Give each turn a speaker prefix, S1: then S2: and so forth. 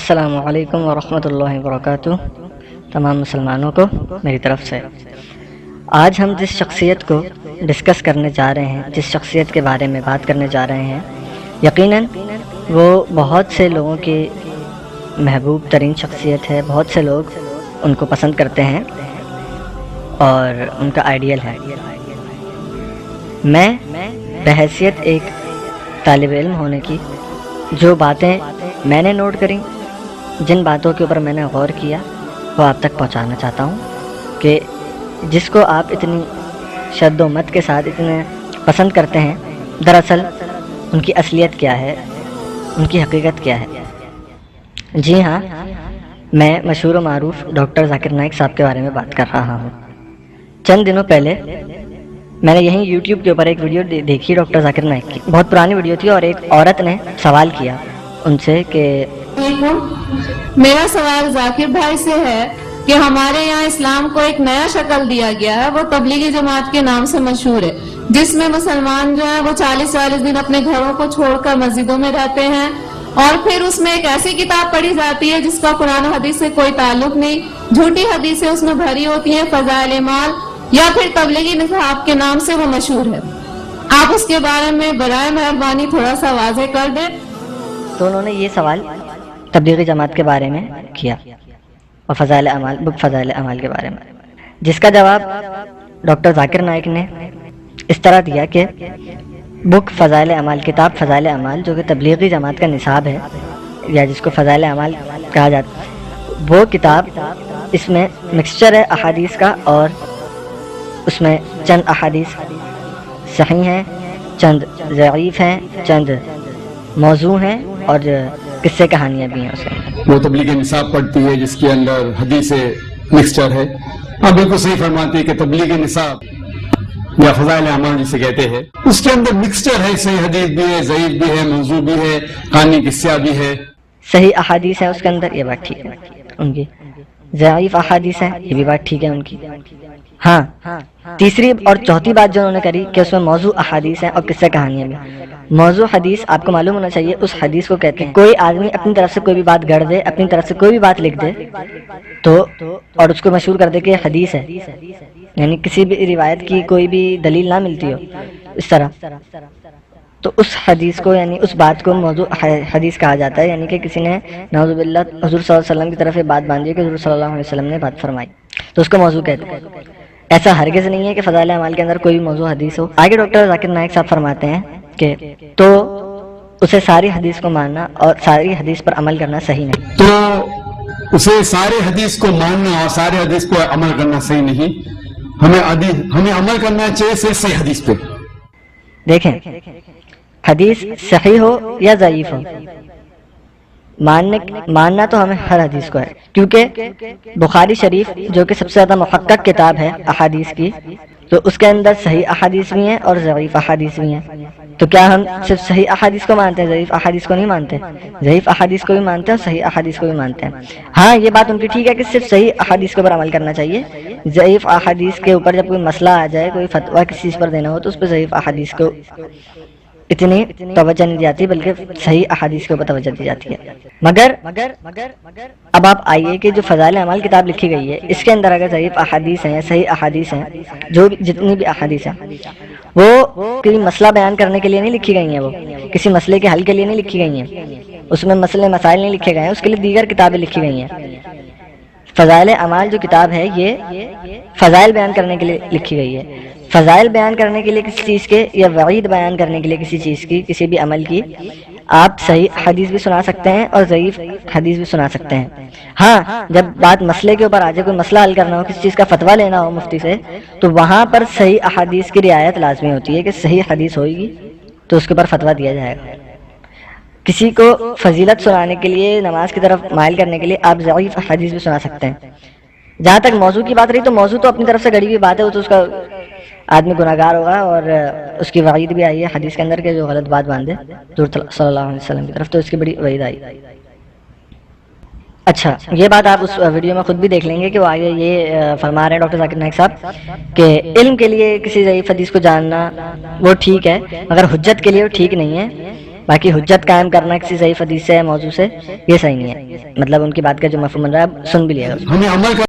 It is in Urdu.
S1: السلام علیکم ورحمۃ اللہ وبرکاتہ۔ تمام مسلمانوں کو میری طرف سے آج ہم جس شخصیت کو ڈسکس کرنے جا رہے ہیں، جس شخصیت کے بارے میں بات کرنے جا رہے ہیں، یقیناً وہ بہت سے لوگوں کی محبوب ترین شخصیت ہے، بہت سے لوگ ان کو پسند کرتے ہیں اور ان کا آئیڈیل ہے۔ میں بحیثیت ایک طالب علم ہونے کی جو باتیں میں نے نوٹ کریں، جن باتوں کے اوپر میں نے غور کیا، وہ آپ تک پہنچانا چاہتا ہوں کہ جس کو آپ اتنی شد و مت کے ساتھ اتنے پسند کرتے ہیں، دراصل ان کی اصلیت کیا ہے، ان کی حقیقت کیا ہے۔ جی ہاں، میں مشہور و معروف ڈاکٹر ذاکر نائک صاحب کے بارے میں بات کر رہا ہوں۔ چند دنوں پہلے میں نے یہیں یوٹیوب کے اوپر ایک ویڈیو دیکھی ڈاکٹر ذاکر نائک کی، بہت پرانی ویڈیو تھی، اور ایک عورت نے سوال کیا ان سے کہ
S2: میرا سوال ذاکر بھائی سے ہے کہ ہمارے یہاں اسلام کو ایک نیا شکل دیا گیا ہے، وہ تبلیغی جماعت کے نام سے مشہور ہے، جس میں مسلمان جو ہیں وہ 40 دن اپنے گھروں کو چھوڑ کر مسجدوں میں رہتے ہیں، اور پھر اس میں ایک ایسی کتاب پڑھی جاتی ہے جس کا قرآن و حدیث سے کوئی تعلق نہیں، جھوٹی حدیثیں اس میں بھری ہوتی ہیں، فضائل اعمال یا پھر تبلیغی نصاب کے نام سے وہ مشہور ہے۔ آپ اس کے بارے میں برائے مہربانی تھوڑا سا واضح کر دیں۔
S1: تو انہوں نے یہ سوال تبلیغی جماعت کے بارے میں کیا اور فضائل اعمال، بک فضائل اعمال کے بارے میں، جس کا جواب ڈاکٹر ذاکر نائک نے اس طرح دیا کہ بک فضائل اعمال، کتاب فضائل اعمال جو کہ تبلیغی جماعت کا نصاب ہے یا جس کو فضائل اعمال کہا جاتا ہے، وہ کتاب اس میں مکسچر ہے احادیث کا، اور اس میں چند احادیث صحیح ہیں، چند ضعیف ہیں، چند موضوع ہیں، اور قصے کہانیاں بھی ہیں اس میں۔
S3: وہ تبلیغ نصاب پڑھتی ہے جس کے اندر حدیث مکسچر ہے۔ آپ بالکل صحیح فرماتی ہے کہ تبلیغ نصاب یا فضائل اعمال جسے کہتے ہیں، اس کے اندر مکسچر ہے، صحیح حدیث بھی ہے، ضعیف بھی ہے، موضوع بھی ہے، کہانی قصہ بھی ہے،
S1: صحیح احادیث ہے اس کے اندر، یہ بات ٹھیک ہے ان کی، ضعیف احادیث ہیں، یہ بھی بات ٹھیک ہے ان کی۔ ہاں، تیسری اور چوتھی بات جو انہوں نے کری کہ اس میں موضوع احادیث ہیں اور قصے کہانیاں بھی۔ موضوع حدیث آپ کو معلوم ہونا چاہیے، اس حدیث کو کہتے ہیں کوئی آدمی اپنی طرف سے کوئی بھی بات گڑھ دے، اپنی طرف سے کوئی بھی بات لکھ دے تو اور اس کو مشہور کر دے کہ یہ حدیث ہے، یعنی کسی بھی روایت کی کوئی بھی دلیل نہ ملتی ہو اس طرح، تو اس حدیث کو یعنی اس بات کو موضوع حدیث کہا جاتا ہے، یعنی کہ کسی نے نعوذ باللہ حضور صلی اللہ علیہ وسلم کی طرف یہ بات باندھی ہے کہ حضور صلی اللہ علیہ وسلم نے بات فرمائی، تو اس کو موضوع کہتے ہیں۔ ایسا ہرگز نہیں ہے کہ فضائل اعمال کے اندر کوئی بھی موضوع حدیث ہو۔ آگے ڈاکٹر ذاکر نائک صاحب فرماتے ہیں کہ تو اسے ساری حدیث کو ماننا اور ساری حدیث پر عمل کرنا صحیح نہیں،
S3: تو اسے سارے حدیث کو ماننا اور سارے حدیث کو عمل کرنا صحیح نہیں، ہمیں عمل کرنا چاہیے صحیح حدیث پہ۔
S1: دیکھیں، حدیث صحیح ہو یا ضعیف ہو، ماننا تو ہمیں ہر حدیث کو ہے، کیونکہ بخاری شریف جو کہ سب سے زیادہ محقق کتاب ہے احادیث کی، تو اس کے اندر صحیح احادیث بھی ہیں اور ضعیف احادیث بھی ہیں۔ تو کیا ہم صرف صحیح احادیث کو مانتے ہیں، ضعیف احادیث کو نہیں مانتے؟ ضعیف احادیث کو بھی مانتے ہیں اور صحیح احادیث کو بھی مانتے ہیں۔ ہاں، یہ بات ان کی ٹھیک ہے کہ صرف صحیح احادیث کے اوپر عمل کرنا چاہیے، ضعیف احادیث کے اوپر جب کوئی مسئلہ آ جائے، کوئی فتویٰ کسی چیز پر دینا ہو تو اس پہ ضعیف احادیث کو اتنی توجہ نہیں جاتی، بلکہ صحیح احادیث کے اوپر توجہ دی جاتی ہے۔ مگر اب آپ آئیے کہ جو فضائل اعمال کتاب لکھی گئی ہے، اس کے اندر اگر ضعیف احادیث ہیں یا صحیح احادیث ہیں، جو بھی جتنی بھی احادیث ہیں، وہ کوئی مسئلہ بیان کرنے کے لیے نہیں لکھی گئی ہیں، وہ کسی مسئلے کے حل کے لیے نہیں لکھی گئی ہیں، اس میں مسئلے مسائل نہیں لکھے گئے ہیں، اس کے لیے دیگر کتابیں لکھی گئی ہیں۔ فضائل اعمال جو کتاب ہے، یہ فضائل بیان کرنے کے لیے لکھی گئی ہے۔ فضائل بیان کرنے کے لیے کسی چیز کے یا وعید بیان کرنے کے لیے کسی چیز کی، کسی بھی عمل کی، آپ صحیح حدیث بھی سنا سکتے ہیں اور ضعیف حدیث بھی سنا سکتے ہیں۔ ہاں، جب بات مسئلے کے اوپر آ جائے، کوئی مسئلہ حل کرنا ہو، کسی چیز کا فتویٰ لینا ہو مفتی سے، تو وہاں پر صحیح احادیث کی رعایت لازمی ہوتی ہے کہ صحیح حدیث ہوئے گی تو اس کے اوپر فتویٰ دیا جائے گا۔ کسی کو فضیلت سنانے کے لیے، نماز کی طرف مائل کرنے کے لیے آپ ضعیف حدیث بھی سنا سکتے ہیں۔ جہاں تک موضوع کی بات رہی، تو موضوع تو اپنی طرف سے گڑی ہوئی بات ہے، وہ تو اس کا آدمی گناہگار ہوگا، اور اس کی وعید بھی آئی ہے حدیث کے اندر کہ جو غلط بات باندھے حضور صلی اللہ علیہ وسلم کی طرف، تو اس کی بڑی وعید آئی۔ اچھا، یہ بات آپ اس ویڈیو میں خود بھی دیکھ لیں گے کہ وہ آگے یہ فرما رہے ہیں ڈاکٹر ذاکر نائک صاحب کہ علم کے لیے کسی ضعیف حدیث کو جاننا وہ ٹھیک ہے، مگر حجت کے لیے وہ ٹھیک نہیں ہے، باقی حجت قائم کرنا کسی ضعیف حدیث سے موضوع سے یہ صحیح نہیں ہے، مطلب ان کی بات کا جو مفہوم بن رہا ہے سن بھی لیا گا۔
S3: ہمیں عمل